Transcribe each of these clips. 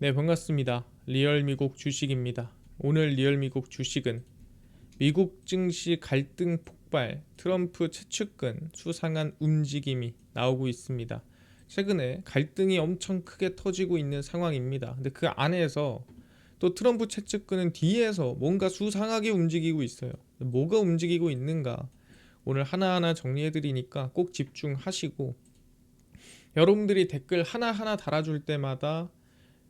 네, 반갑습니다. 리얼미국 주식입니다. 오늘 리얼미국 주식은 미국 증시 갈등 폭발, 트럼프 최측근 수상한 움직임이 나오고 있습니다. 최근에 갈등이 엄청 크게 터지고 있는 상황입니다. 근데 그 안에서 또 트럼프 최측근은 뒤에서 뭔가 수상하게 움직이고 있어요. 뭐가 움직이고 있는가? 오늘 하나하나 정리해 드리니까 꼭 집중하시고, 여러분들이 댓글 하나하나 달아줄 때마다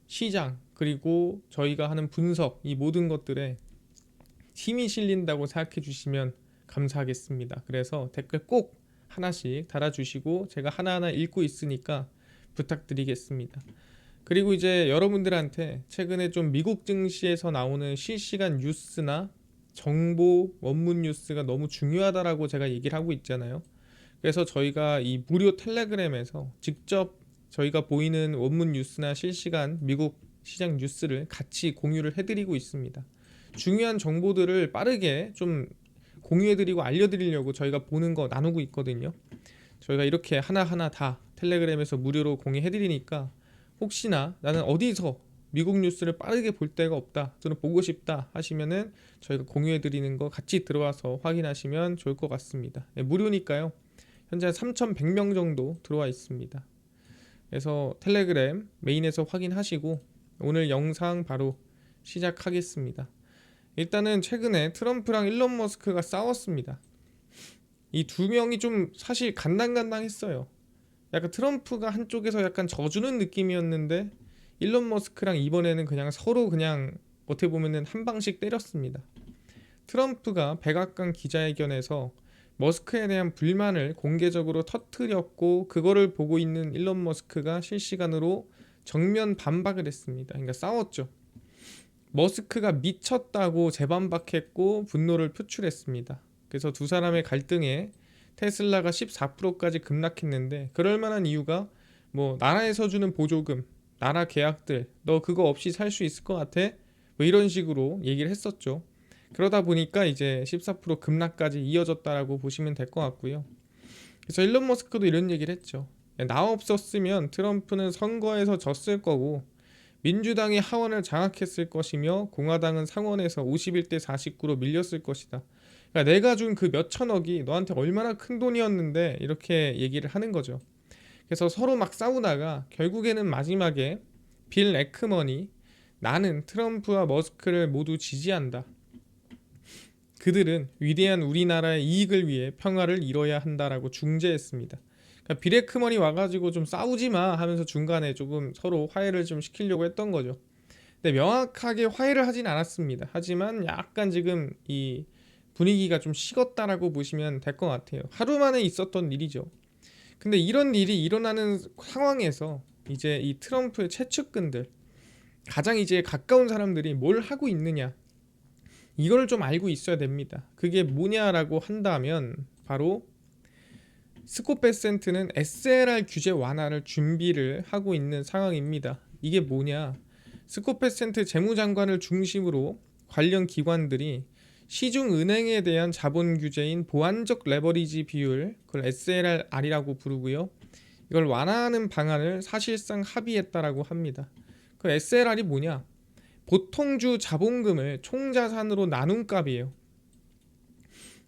시장 그리고 저희가 하는 분석, 이 모든 것들에 힘이 실린다고 생각해 주시면 감사하겠습니다. 그래서 댓글 꼭 하나씩 달아주시고 제가 하나하나 읽고 있으니까 부탁드리겠습니다. 그리고 이제 여러분들한테 최근에 좀 미국 증시에서 나오는 실시간 뉴스나 정보, 원문 뉴스가 너무 중요하다라고 제가 얘기를 하고 있잖아요. 그래서 저희가 이 무료 텔레그램에서 직접 저희가 보이는 원문 뉴스나 실시간 미국 시장 뉴스를 같이 공유를 해드리고 있습니다. 중요한 정보들을 빠르게 좀 공유해드리고 알려드리려고 저희가 보는 거 나누고 있거든요. 저희가 이렇게 하나하나 다 텔레그램에서 무료로 공유해드리니까 혹시나 나는 어디서 미국 뉴스를 빠르게 볼 데가 없다, 저는 보고 싶다 하시면은 저희가 공유해드리는 거 같이 들어와서 확인하시면 좋을 것 같습니다. 네, 무료니까요. 현재 3,100명 정도 들어와 있습니다. 그래서 텔레그램 메인에서 확인하시고 오늘 영상 바로 시작하겠습니다. 일단은 최근에 트럼프랑 일론 머스크가 싸웠습니다. 이 두 명이 좀 사실 간당간당했어요. 약간 트럼프가 한쪽에서 약간 져주는 느낌이었는데 일론 머스크랑 이번에는 그냥 서로 그냥 어떻게 보면은 한 방씩 때렸습니다. 트럼프가 백악관 기자회견에서 머스크에 대한 불만을 공개적으로 터뜨렸고, 그거를 보고 있는 일론 머스크가 실시간으로 정면 반박을 했습니다. 그러니까 싸웠죠. 머스크가 미쳤다고 재반박했고 분노를 표출했습니다. 그래서 두 사람의 갈등에 테슬라가 14%까지 급락했는데, 그럴 만한 이유가 뭐 나라에서 주는 보조금, 나라 계약들, 너 그거 없이 살 수 있을 것 같아? 뭐 이런 식으로 얘기를 했었죠. 그러다 보니까 이제 14% 급락까지 이어졌다라고 보시면 될 것 같고요. 그래서 일론 머스크도 이런 얘기를 했죠. 나 없었으면 트럼프는 선거에서 졌을 거고 민주당이 하원을 장악했을 것이며 공화당은 상원에서 51대 49로 밀렸을 것이다. 그러니까 내가 준 그 몇천억이 너한테 얼마나 큰 돈이었는데, 이렇게 얘기를 하는 거죠. 그래서 서로 막 싸우다가 결국에는 마지막에 빌 에크먼이 나는 트럼프와 머스크를 모두 지지한다. 그들은 위대한 우리나라의 이익을 위해 평화를 이뤄야 한다라고 중재했습니다. 그러니까 빌 에크먼이 와가지고 좀 싸우지 마 하면서 중간에 조금 서로 화해를 좀 시키려고 했던 거죠. 근데 명확하게 화해를 하진 않았습니다. 하지만 약간 지금 이 분위기가 좀 식었다라고 보시면 될 것 같아요. 하루 만에 있었던 일이죠. 근데 이런 일이 일어나는 상황에서 이제 이 트럼프의 최측근들, 가장 이제 가까운 사람들이 뭘 하고 있느냐, 이걸 좀 알고 있어야 됩니다. 그게 뭐냐라고 한다면 바로 스코페센트는 SLR 규제 완화를 준비를 하고 있는 상황입니다. 이게 뭐냐? 스코페센트 재무장관을 중심으로 관련 기관들이 시중은행에 대한 자본 규제인 보완적 레버리지 비율, 그걸 SLR이라고 부르고요. 이걸 완화하는 방안을 사실상 합의했다라고 합니다. 그 SLR이 뭐냐? 보통주 자본금을 총자산으로 나눈 값이에요.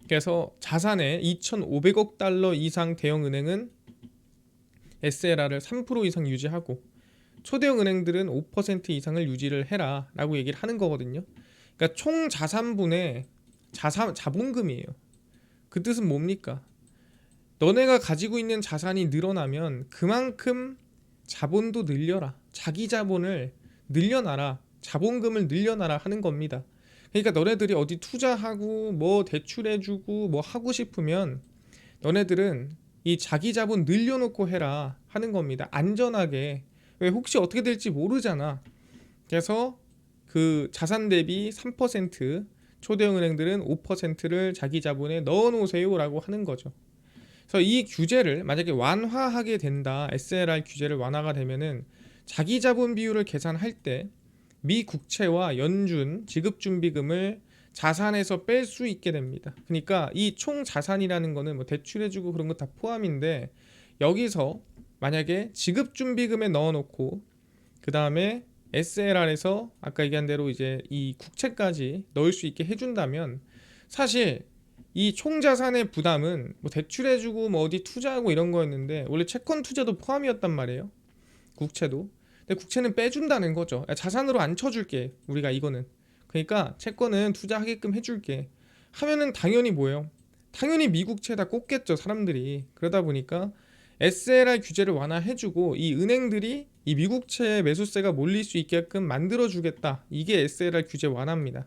그래서 자산의 2,500억 달러 이상 대형은행은 SLR을 3% 이상 유지하고 초대형 은행들은 5% 이상을 유지를 해라 라고 얘기를 하는 거거든요. 그러니까 총 자산분의 자본금이에요. 그 뜻은 뭡니까? 너네가 가지고 있는 자산이 늘어나면 그만큼 자본도 늘려라, 자기 자본을 늘려놔라, 자본금을 늘려놔라 하는 겁니다. 그러니까 너네들이 어디 투자하고 뭐 대출해주고 뭐 하고 싶으면 너네들은 이 자기 자본 늘려놓고 해라 하는 겁니다. 안전하게. 왜 혹시 어떻게 될지 모르잖아. 그래서 그 자산 대비 3%, 초대형 은행들은 5%를 자기 자본에 넣어놓으세요라고 하는 거죠. 그래서 이 규제를 만약에 완화하게 된다, SLR 규제를 완화가 되면은 자기 자본 비율을 계산할 때 미 국채와 연준 지급준비금을 자산에서 뺄 수 있게 됩니다. 그러니까 이 총 자산이라는 거는 뭐 대출해주고 그런 거 다 포함인데, 여기서 만약에 지급준비금에 넣어놓고 그 다음에 SLR에서 아까 얘기한 대로 이제 이 국채까지 넣을 수 있게 해준다면 사실 이 총 자산의 부담은 뭐 대출해주고 뭐 어디 투자하고 이런 거였는데 원래 채권 투자도 포함이었단 말이에요. 국채도. 근데 국채는 빼준다는 거죠. 자산으로 안 쳐줄게 우리가 이거는. 그러니까 채권은 투자하게끔 해줄게 하면은 당연히 뭐예요? 당연히 미국채에다 꽂겠죠 사람들이. 그러다 보니까 SLR 규제를 완화해주고 이 은행들이 이 미국채 매수세가 몰릴 수 있게끔 만들어주겠다. 이게 SLR 규제 완화입니다.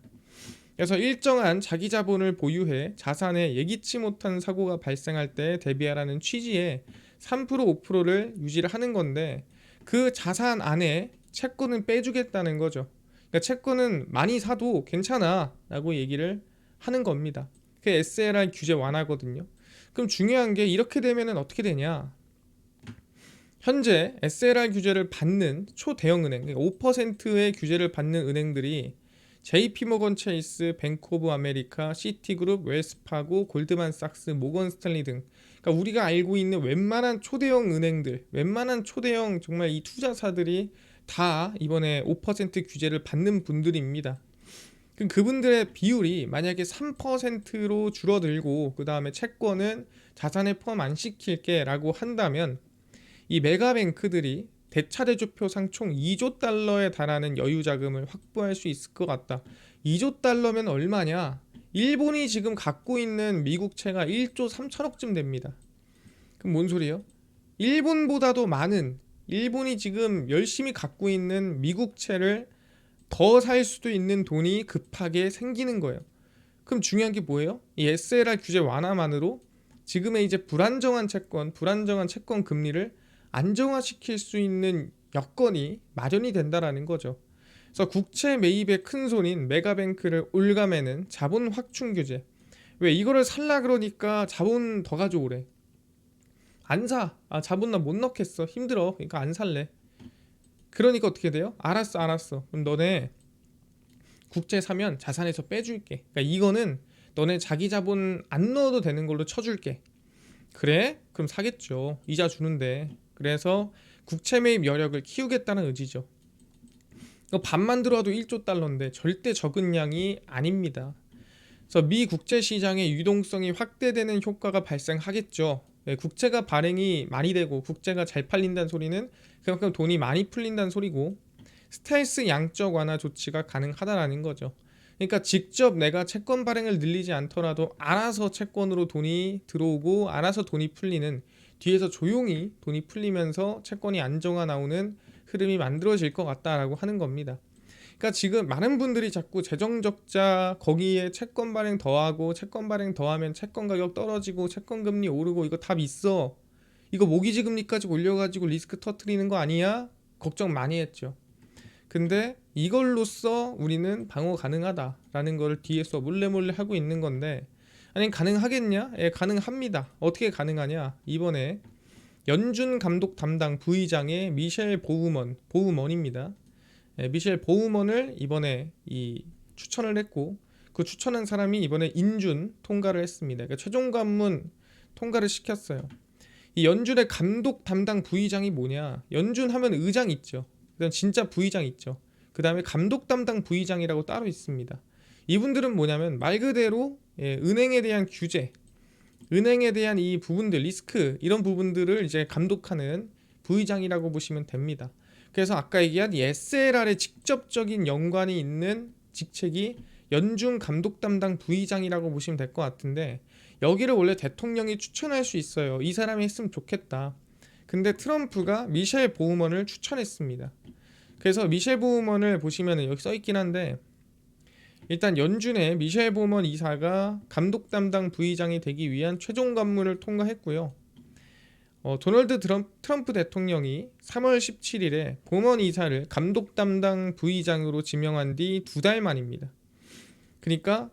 그래서 일정한 자기 자본을 보유해 자산에 예기치 못한 사고가 발생할 때 대비하라는 취지의 3% 5%를 유지를 하는 건데 그 자산 안에 채권은 빼주겠다는 거죠. 그러니까 채권은 많이 사도 괜찮아 라고 얘기를 하는 겁니다. 그게 SLR 규제 완화거든요. 그럼 중요한 게 이렇게 되면은 어떻게 되냐? 현재 SLR 규제를 받는 초대형 은행, 그러니까 5%의 규제를 받는 은행들이 JP모건 체이스, 뱅크 오브 아메리카, 시티그룹, 웰스파고, 골드만삭스, 모건 스탠리 등 그러니까 우리가 알고 있는 웬만한 초대형 은행들, 웬만한 초대형 정말 이 투자사들이 다 이번에 5% 규제를 받는 분들입니다. 그럼 그분들의 비율이 만약에 3%로 줄어들고 그 다음에 채권은 자산에 포함 안 시킬게 라고 한다면 이 메가뱅크들이 대차대조표상 총 2조 달러에 달하는 여유 자금을 확보할 수 있을 것 같다. 2조 달러면 얼마냐? 일본이 지금 갖고 있는 미국채가 1조 3천억쯤 됩니다. 그럼 뭔 소리예요? 일본보다도 많은 일본이 지금 열심히 갖고 있는 미국채를 더 살 수도 있는 돈이 급하게 생기는 거예요. 그럼 중요한 게 뭐예요? 이 SLR 규제 완화만으로 지금의 이제 불안정한 채권 금리를 안정화시킬 수 있는 여건이 마련이 된다라는 거죠. 그래서 국채 매입의 큰 손인 메가뱅크를 올가매는 자본 확충 규제. 왜 이거를 살라 그러니까 자본 더 가져오래. 안 사. 자본 나 못 넣겠어. 힘들어. 그러니까 안 살래. 그러니까 어떻게 돼요? 알았어. 그럼 너네 국채 사면 자산에서 빼줄게. 그러니까 이거는 너네 자기 자본 안 넣어도 되는 걸로 쳐줄게. 그래? 그럼 사겠죠. 이자 주는데. 그래서 국채 매입 여력을 키우겠다는 의지죠. 반만 들어와도 1조 달러인데 절대 적은 양이 아닙니다. 그래서 미 국제 시장의 유동성이 확대되는 효과가 발생하겠죠. 국채가 발행이 많이 되고 국채가 잘 팔린다는 소리는 그만큼 돈이 많이 풀린다는 소리고 스텔스 양적 완화 조치가 가능하다라는 거죠. 그러니까 직접 내가 채권 발행을 늘리지 않더라도 알아서 채권으로 돈이 들어오고 알아서 돈이 풀리는 뒤에서 조용히 돈이 풀리면서 채권이 안정화 나오는 흐름이 만들어질 것 같다라고 하는 겁니다. 그러니까 지금 많은 분들이 자꾸 재정적자 거기에 채권 발행 더하고 채권 발행 더하면 채권 가격 떨어지고 채권 금리 오르고 이거 답 있어. 이거 모기지 금리까지 올려가지고 리스크 터트리는 거 아니야? 걱정 많이 했죠. 근데 이걸로써 우리는 방어 가능하다라는 걸 뒤에서 몰래 하고 있는 건데 아니 가능하겠냐? 예, 가능합니다. 어떻게 가능하냐? 이번에 연준 감독 담당 부의장의 미셸 보우먼입니다. 예, 미셸 보우먼을 이번에 추천을 했고 그 추천한 사람이 이번에 인준 통과를 했습니다. 그러니까 최종 관문 통과를 시켰어요. 이 연준의 감독 담당 부의장이 뭐냐? 연준 하면 의장 있죠. 그다음 진짜 부의장 있죠. 그 다음에 감독 담당 부의장이라고 따로 있습니다. 이분들은 뭐냐면 말 그대로 은행에 대한 규제, 은행에 대한 이 부분들, 리스크 이런 부분들을 이제 감독하는 부의장이라고 보시면 됩니다. 그래서 아까 얘기한 이 SLR에 직접적인 연관이 있는 직책이 연준 감독 담당 부의장이라고 보시면 될 것 같은데 여기를 원래 대통령이 추천할 수 있어요. 이 사람이 했으면 좋겠다. 근데 트럼프가 미셸 보우먼을 추천했습니다. 그래서 미셸 보우먼을 보시면 여기 써있긴 한데 일단 연준의 미셸 보우먼 이사가 감독 담당 부의장이 되기 위한 최종 관문을 통과했고요. 도널드 트럼프 대통령이 3월 17일에 보우먼 이사를 감독 담당 부의장으로 지명한 뒤 2달 만입니다. 그러니까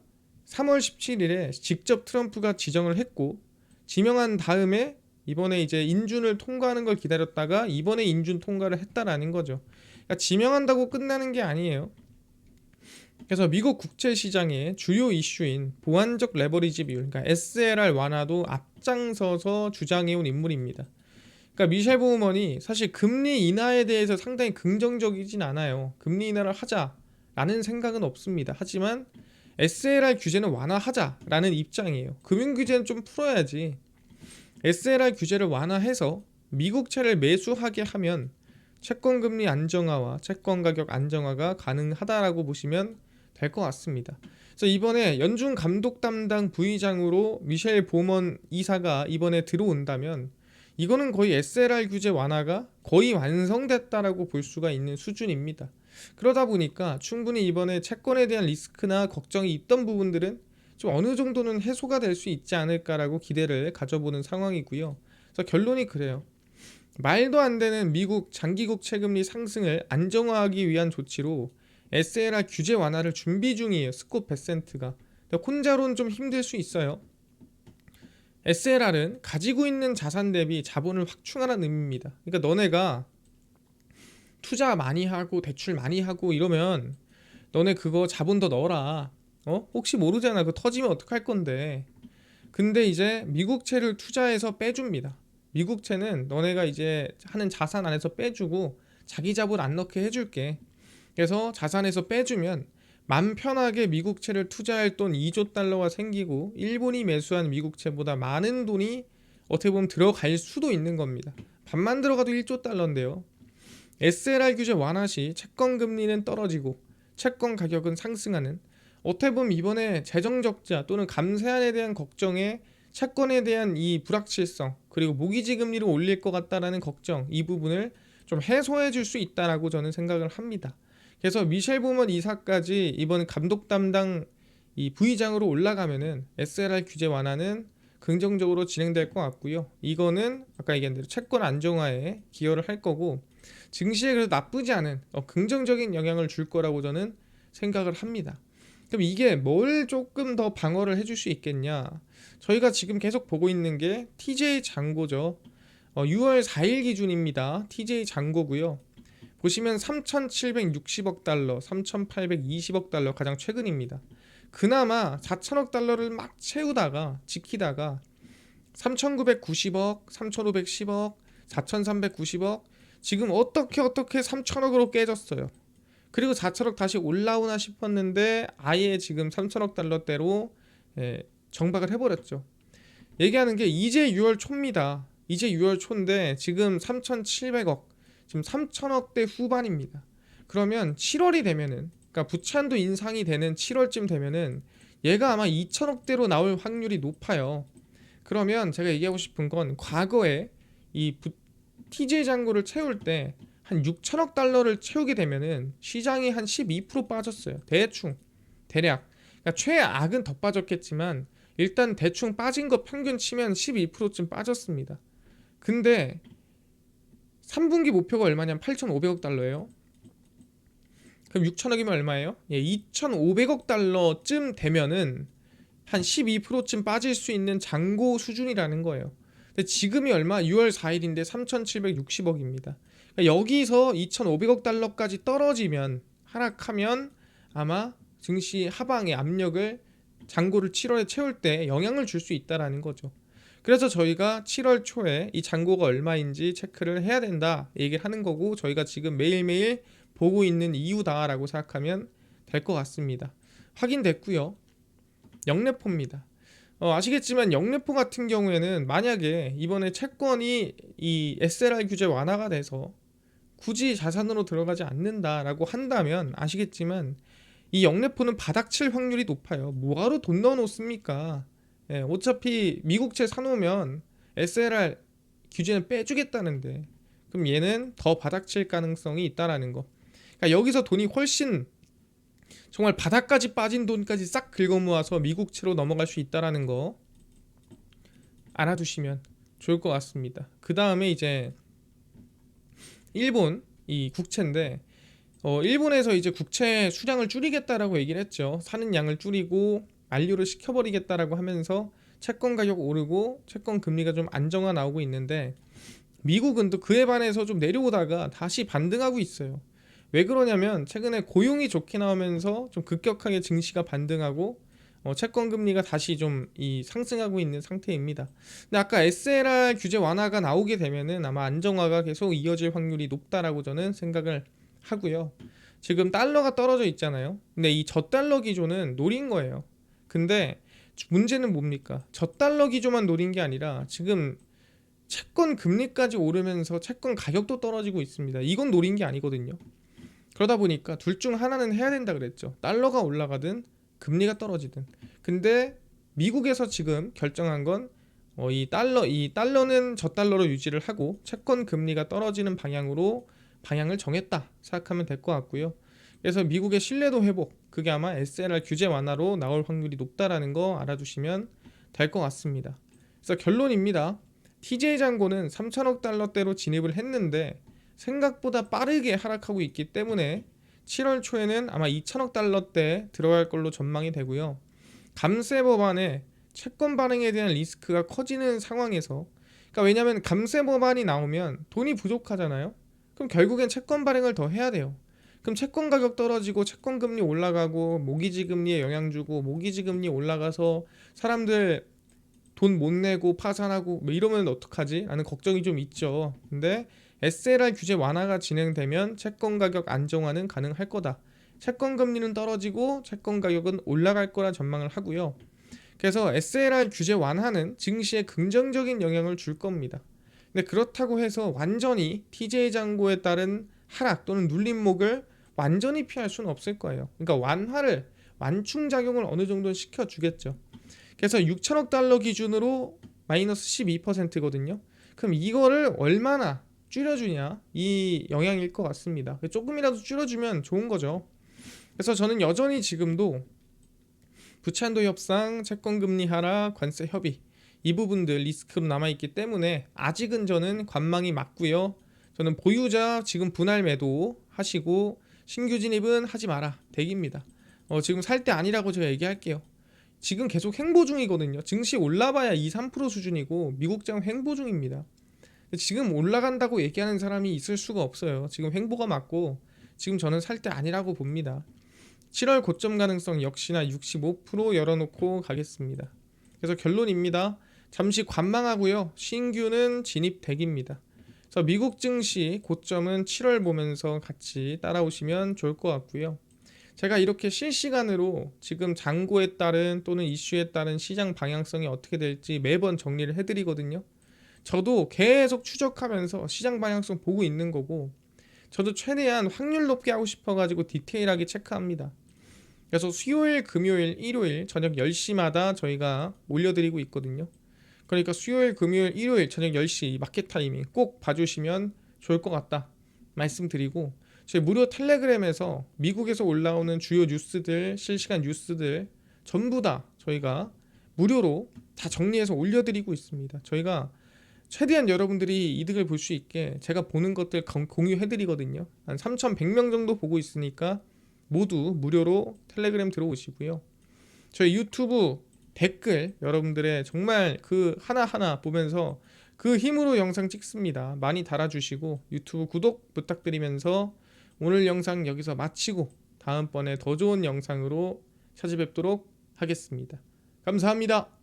3월 17일에 직접 트럼프가 지정을 했고 지명한 다음에 이번에 이제 인준을 통과하는 걸 기다렸다가 이번에 인준 통과를 했다라는 거죠. 그러니까 지명한다고 끝나는 게 아니에요. 그래서 미국 국채 시장의 주요 이슈인 보완적 레버리지 비율, 그러니까 SLR 완화도 앞장서서 주장해온 인물입니다. 그러니까 미셸 보우먼이 사실 금리 인하에 대해서 상당히 긍정적이진 않아요. 금리 인하를 하자라는 생각은 없습니다. 하지만 SLR 규제는 완화하자라는 입장이에요. 금융 규제는 좀 풀어야지. SLR 규제를 완화해서 미국채를 매수하게 하면 채권 금리 안정화와 채권 가격 안정화가 가능하다라고 보시면 될 것 같습니다. 그래서 이번에 연준 감독 담당 부의장으로 미셸 보먼 이사가 이번에 들어온다면 이거는 거의 SLR 규제 완화가 거의 완성됐다라고 볼 수가 있는 수준입니다. 그러다 보니까 충분히 이번에 채권에 대한 리스크나 걱정이 있던 부분들은 좀 어느 정도는 해소가 될 수 있지 않을까라고 기대를 가져보는 상황이고요. 그래서 결론이 그래요. 말도 안 되는 미국 장기국 채금리 상승을 안정화하기 위한 조치로 SLR 규제 완화를 준비 중이에요. 스콧 베센트가. 혼자로는 좀 힘들 수 있어요. SLR은 가지고 있는 자산 대비 자본을 확충하라는 의미입니다. 그러니까 너네가 투자 많이 하고 대출 많이 하고 이러면 너네 그거 자본 더 넣어라. 혹시 모르잖아. 그거 터지면 어떡할 건데. 근데 이제 미국채를 투자해서 빼줍니다. 미국채는 너네가 이제 하는 자산 안에서 빼주고 자기 자본 안 넣게 해줄게. 그래서 자산에서 빼주면 맘 편하게 미국채를 투자할 돈 2조 달러가 생기고 일본이 매수한 미국채보다 많은 돈이 어떻게 보면 들어갈 수도 있는 겁니다. 반만 들어가도 1조 달러인데요. SLR 규제 완화 시 채권 금리는 떨어지고 채권 가격은 상승하는, 어떻게 보면 이번에 재정 적자 또는 감세안에 대한 걱정에 채권에 대한 이 불확실성 그리고 모기지 금리를 올릴 것 같다라는 걱정, 이 부분을 좀 해소해 줄 수 있다라고 저는 생각을 합니다. 그래서 미셸 보먼 이사까지 이번 감독 담당 이 부의장으로 올라가면은 SLR 규제 완화는 긍정적으로 진행될 것 같고요. 이거는 아까 얘기한 대로 채권 안정화에 기여를 할 거고 증시에 그래도 나쁘지 않은 긍정적인 영향을 줄 거라고 저는 생각을 합니다. 그럼 이게 뭘 조금 더 방어를 해줄 수 있겠냐? 저희가 지금 계속 보고 있는 게 TJ 잔고죠. 6월 4일 기준입니다. TJ 잔고고요. 보시면 3,760억 달러, 3,820억 달러 가장 최근입니다. 그나마 4천억 달러를 막 채우다가 지키다가 3,990억, 3,510억, 4,390억 지금 어떻게 3천억으로 깨졌어요. 그리고 4천억 다시 올라오나 싶었는데 아예 지금 3천억 달러대로 정박을 해버렸죠. 얘기하는 게 이제 6월 초입니다. 이제 6월 초인데 지금 3,700억, 지금 3천억대 후반입니다. 그러면 7월이 되면은, 그러니까 부채한도 인상이 되는 7월쯤 되면은 얘가 아마 2천억대로 나올 확률이 높아요. 그러면 제가 얘기하고 싶은 건 과거에 이 TJ 잔고를 채울 때 한 6천억 달러를 채우게 되면은 시장이 한 12% 빠졌어요. 대충 대략. 그러니까 최악은 더 빠졌겠지만 일단 대충 빠진 거 평균 치면 12%쯤 빠졌습니다. 근데 3분기 목표가 얼마냐면 8,500억 달러예요. 그럼 6천억이면 얼마예요? 2,500억 달러쯤 되면은 한 12%쯤 빠질 수 있는 잔고 수준이라는 거예요. 근데 지금이 얼마? 6월 4일인데 3,760억입니다. 그러니까 여기서 2,500억 달러까지 떨어지면, 하락하면 아마 증시 하방의 압력을 잔고를 7월에 채울 때 영향을 줄 수 있다라는 거죠. 그래서 저희가 7월 초에 이 잔고가 얼마인지 체크를 해야 된다 얘기를 하는 거고, 저희가 지금 매일매일 보고 있는 이유다라고 생각하면 될 것 같습니다. 확인됐고요. 영래포입니다. 아시겠지만 영래포 같은 경우에는 만약에 이번에 채권이 이 SLR 규제 완화가 돼서 굳이 자산으로 들어가지 않는다라고 한다면, 아시겠지만 이 영래포는 바닥 칠 확률이 높아요. 뭐하러 돈 넣어놓습니까? 어차피 미국채 사놓으면 SLR 규제는 빼주겠다는데, 그럼 얘는 더 바닥 칠 가능성이 있다라는 거. 그러니까 여기서 돈이 훨씬 정말 바닥까지 빠진 돈까지 싹 긁어 모아서 미국채로 넘어갈 수 있다라는 거 알아두시면 좋을 것 같습니다. 그 다음에 이제 일본 이 국채인데, 일본에서 이제 국채 수량을 줄이겠다라고 얘기를 했죠. 사는 양을 줄이고 만류를 시켜버리겠다라고 하면서 채권 가격 오르고 채권 금리가 좀 안정화 나오고 있는데, 미국은 또 그에 반해서 좀 내려오다가 다시 반등하고 있어요. 왜 그러냐면 최근에 고용이 좋게 나오면서 좀 급격하게 증시가 반등하고 채권 금리가 다시 좀 이 상승하고 있는 상태입니다. 근데 아까 SLR 규제 완화가 나오게 되면은 아마 안정화가 계속 이어질 확률이 높다라고 저는 생각을 하고요. 지금 달러가 떨어져 있잖아요. 근데 이 저달러 기조는 노린 거예요. 근데 문제는 뭡니까? 저달러 기조만 노린 게 아니라 지금 채권 금리까지 오르면서 채권 가격도 떨어지고 있습니다. 이건 노린 게 아니거든요. 그러다 보니까 둘 중 하나는 해야 된다 그랬죠. 달러가 올라가든 금리가 떨어지든. 근데 미국에서 지금 결정한 건 이 달러는 저달러로 유지를 하고 채권 금리가 떨어지는 방향으로 방향을 정했다 생각하면 될 것 같고요. 그래서 미국의 신뢰도 회복, 그게 아마 SLR 규제 완화로 나올 확률이 높다라는 거 알아두시면 될 것 같습니다. 그래서 결론입니다. TJ 잔고는 3천억 달러대로 진입을 했는데 생각보다 빠르게 하락하고 있기 때문에 7월 초에는 아마 2천억 달러대 들어갈 걸로 전망이 되고요. 감세 법안에 채권 발행에 대한 리스크가 커지는 상황에서, 그러니까 왜냐하면 감세 법안이 나오면 돈이 부족하잖아요. 그럼 결국엔 채권 발행을 더 해야 돼요. 그럼 채권 가격 떨어지고 채권 금리 올라가고 모기지 금리에 영향 주고 모기지 금리 올라가서 사람들 돈 못 내고 파산하고 뭐 이러면 어떡하지? 라는 걱정이 좀 있죠. 근데 SLR 규제 완화가 진행되면 채권 가격 안정화는 가능할 거다. 채권 금리는 떨어지고 채권 가격은 올라갈 거라 전망을 하고요. 그래서 SLR 규제 완화는 증시에 긍정적인 영향을 줄 겁니다. 근데 그렇다고 해서 완전히 TJ 잔고에 따른 하락 또는 눌림목을 완전히 피할 수는 없을 거예요. 그러니까 완충 작용을 어느 정도 시켜주겠죠. 그래서 6천억 달러 기준으로 마이너스 12%거든요. 그럼 이거를 얼마나 줄여주냐, 이 영향일 것 같습니다. 조금이라도 줄여주면 좋은 거죠. 그래서 저는 여전히 지금도 부채한도 협상, 채권금리 하락, 관세 협의 이 부분들 리스크로 남아있기 때문에 아직은 저는 관망이 맞고요. 저는 보유자 지금 분할 매도 하시고 신규 진입은 하지 마라 대기입니다. 지금 살 때 아니라고 제가 얘기할게요. 지금 계속 횡보 중이거든요. 증시 올라봐야 2, 3% 수준이고 미국장 횡보 중입니다. 지금 올라간다고 얘기하는 사람이 있을 수가 없어요. 지금 횡보가 맞고 지금 저는 살 때 아니라고 봅니다. 7월 고점 가능성 역시나 65% 열어놓고 가겠습니다. 그래서 결론입니다. 잠시 관망하고요. 신규는 진입 대기입니다. 그래서 미국 증시 고점은 7월 보면서 같이 따라오시면 좋을 것 같고요. 제가 이렇게 실시간으로 지금 잔고에 따른 또는 이슈에 따른 시장 방향성이 어떻게 될지 매번 정리를 해드리거든요. 저도 계속 추적하면서 시장 방향성 보고 있는 거고, 저도 최대한 확률 높게 하고 싶어가지고 디테일하게 체크합니다. 그래서 수요일, 금요일, 일요일 저녁 10시마다 저희가 올려드리고 있거든요. 그러니까 수요일, 금요일, 일요일 저녁 10시 마켓 타이밍 꼭 봐주시면 좋을 것 같다 말씀드리고, 저희 무료 텔레그램에서 미국에서 올라오는 주요 뉴스들, 실시간 뉴스들 전부 다 저희가 무료로 다 정리해서 올려드리고 있습니다. 저희가 최대한 여러분들이 이득을 볼 수 있게 제가 보는 것들 공유해드리거든요. 한 3,100명 정도 보고 있으니까 모두 무료로 텔레그램 들어오시고요. 저희 유튜브 댓글 여러분들의 정말 그 하나하나 보면서 그 힘으로 영상 찍습니다. 많이 달아주시고 유튜브 구독 부탁드리면서 오늘 영상 여기서 마치고 다음번에 더 좋은 영상으로 찾아뵙도록 하겠습니다. 감사합니다.